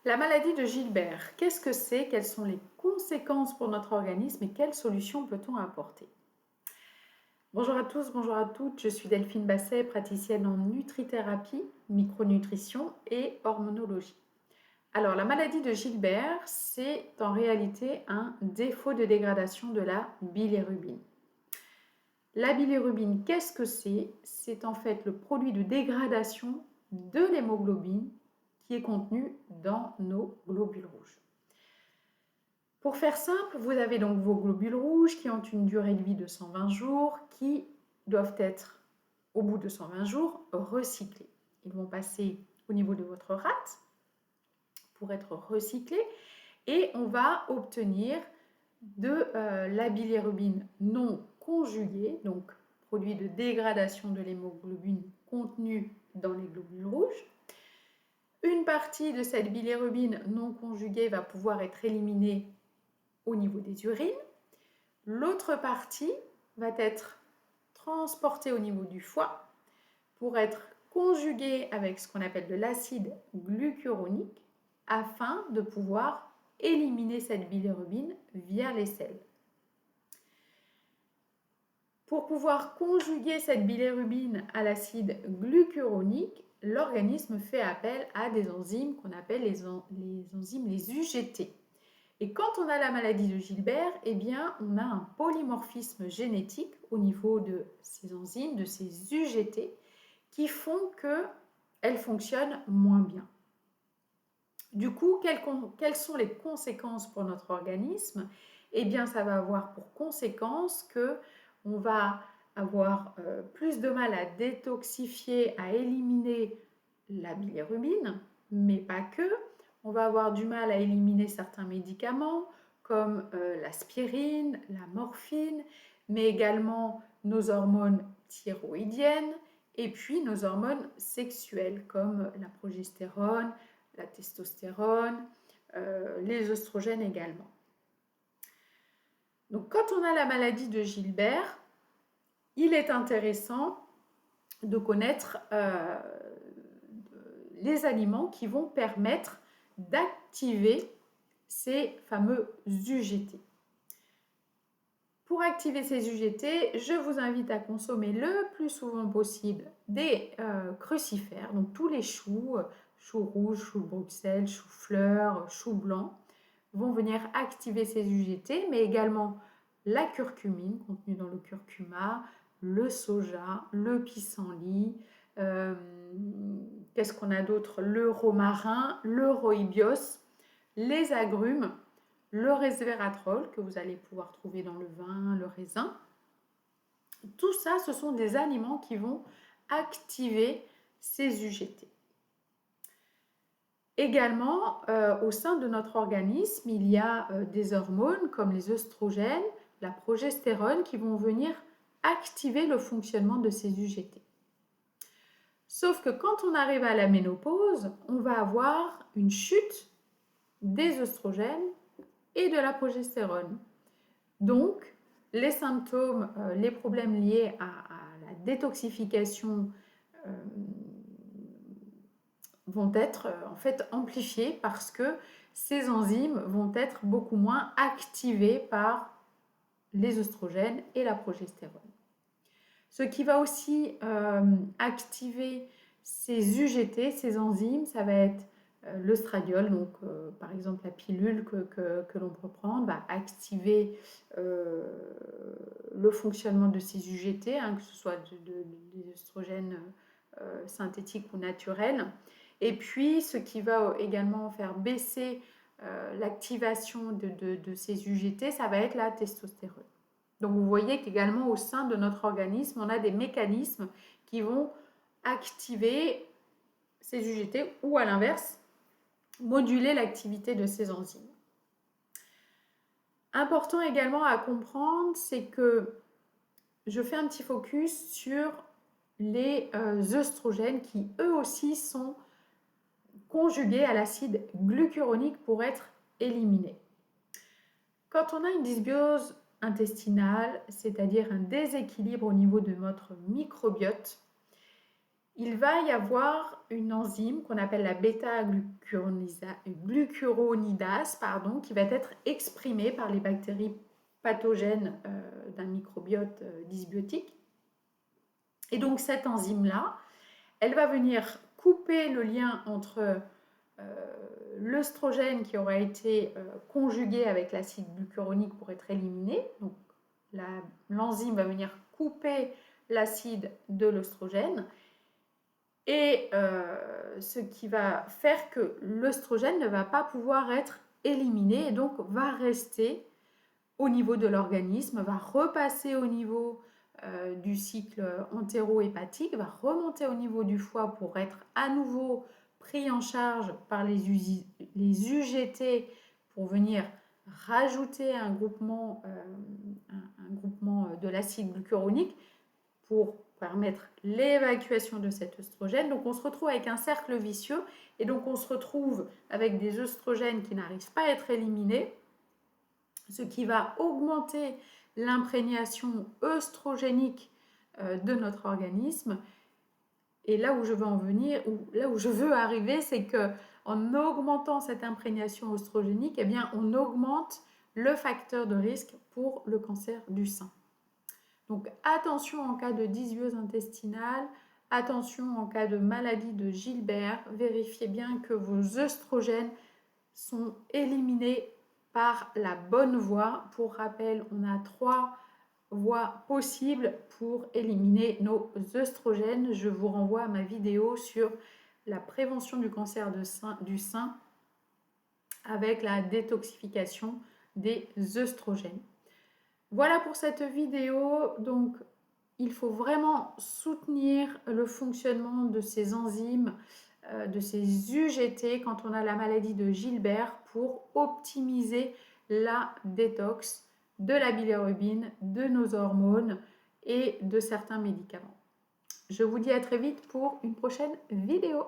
La maladie de Gilbert, qu'est-ce que c'est? Quelles sont les conséquences pour notre organisme et quelles solutions peut-on apporter? Bonjour à tous, bonjour à toutes, je suis Delphine Basset, praticienne en nutrithérapie, micronutrition et hormonologie. Alors, la maladie de Gilbert, c'est en réalité un défaut de dégradation de la bilirubine. La bilirubine, qu'est-ce que c'est? C'est en fait le produit de dégradation de l'hémoglobine qui est contenu dans nos globules rouges. Pour faire simple, vous avez donc vos globules rouges qui ont une durée de vie de 120 jours qui doivent être, au bout de 120 jours, recyclés. Ils vont passer au niveau de votre rate pour être recyclés et on va obtenir de la bilirubine non conjuguée, donc produit de dégradation de l'hémoglobine contenu dans les globules rouges. Une partie de cette bilirubine non conjuguée va pouvoir être éliminée au niveau des urines. L'autre partie va être transportée au niveau du foie pour être conjuguée avec ce qu'on appelle de l'acide glucuronique afin de pouvoir éliminer cette bilirubine via les selles. Pour pouvoir conjuguer cette bilirubine à l'acide glucuronique, l'organisme fait appel à des enzymes qu'on appelle les enzymes les UGT. Et quand on a la maladie de Gilbert, eh bien, on a un polymorphisme génétique au niveau de ces enzymes, de ces UGT, qui font qu'elles fonctionnent moins bien. Du coup, quelles sont les conséquences pour notre organisme? Eh bien, ça va avoir pour conséquence qu'on va avoir plus de mal à détoxifier, à éliminer la bilirubine, mais pas que. On va avoir du mal à éliminer certains médicaments comme l'aspirine, la morphine, mais également nos hormones thyroïdiennes et puis nos hormones sexuelles comme la progestérone, la testostérone, les oestrogènes également. Donc quand on a la maladie de Gilbert, il est intéressant de connaître les aliments qui vont permettre d'activer ces fameux UGT. Pour activer ces UGT, je vous invite à consommer le plus souvent possible des crucifères, donc tous les choux, choux rouges, choux Bruxelles, choux fleurs, choux blancs, vont venir activer ces UGT, mais également la curcumine contenue dans le curcuma, le soja, le pissenlit, qu'est-ce qu'on a d'autre? Le romarin, le rooibos, les agrumes, le resveratrol que vous allez pouvoir trouver dans le vin, le raisin. Tout ça, ce sont des aliments qui vont activer ces UGT. Également, au sein de notre organisme, il y a des hormones comme les œstrogènes, la progestérone qui vont venir activer le fonctionnement de ces UGT. Sauf que quand on arrive à la ménopause, on va avoir une chute des œstrogènes et de la progestérone. Donc, les symptômes, les problèmes liés à la détoxification vont être en fait amplifiés parce que ces enzymes vont être beaucoup moins activées par les œstrogènes et la progestérone. Ce qui va aussi activer ces UGT, ces enzymes, ça va être l'œstradiol, donc par exemple la pilule que l'on peut prendre, va activer le fonctionnement de ces UGT, que ce soit des œstrogènes synthétiques ou naturels. Et puis, ce qui va également faire baisser l'activation de ces UGT, ça va être la testostérone. Donc, vous voyez qu'également au sein de notre organisme, on a des mécanismes qui vont activer ces UGT ou à l'inverse, moduler l'activité de ces enzymes. Important également à comprendre, c'est que je fais un petit focus sur les œstrogènes qui eux aussi sont conjugués à l'acide glucuronique pour être éliminés. Quand on a une dysbiose intestinale, c'est-à-dire un déséquilibre au niveau de notre microbiote, il va y avoir une enzyme qu'on appelle la bêta-glucuronidase, qui va être exprimée par les bactéries pathogènes d'un microbiote dysbiotique. Et donc cette enzyme-là, elle va venir couper le lien entre l'œstrogène qui aura été conjugué avec l'acide glucuronique pour être éliminé. Donc l'enzyme va venir couper l'acide de l'œstrogène et ce qui va faire que l'œstrogène ne va pas pouvoir être éliminé et donc va rester au niveau de l'organisme, va repasser au niveau du cycle entéro-hépatique, va remonter au niveau du foie pour être à nouveau pris en charge par les UGT pour venir rajouter un groupement de l'acide glucuronique pour permettre l'évacuation de cet œstrogène. Donc on se retrouve avec un cercle vicieux et donc on se retrouve avec des œstrogènes qui n'arrivent pas à être éliminés, ce qui va augmenter l'imprégnation œstrogénique de notre organisme. Et là où je veux en venir, ou là où je veux arriver, c'est que en augmentant cette imprégnation œstrogénique, eh bien, on augmente le facteur de risque pour le cancer du sein. Donc attention en cas de dysbiose intestinale, attention en cas de maladie de Gilbert, vérifiez bien que vos œstrogènes sont éliminés par la bonne voie. Pour rappel, on a 3 voies possibles pour éliminer nos œstrogènes. Je vous renvoie à ma vidéo sur la prévention du cancer du sein avec la détoxification des œstrogènes. Voilà pour cette vidéo. Donc, il faut vraiment soutenir le fonctionnement de ces enzymes, de ces UGT quand on a la maladie de Gilbert pour optimiser la détox de la bilirubine, de nos hormones et de certains médicaments. Je vous dis à très vite pour une prochaine vidéo.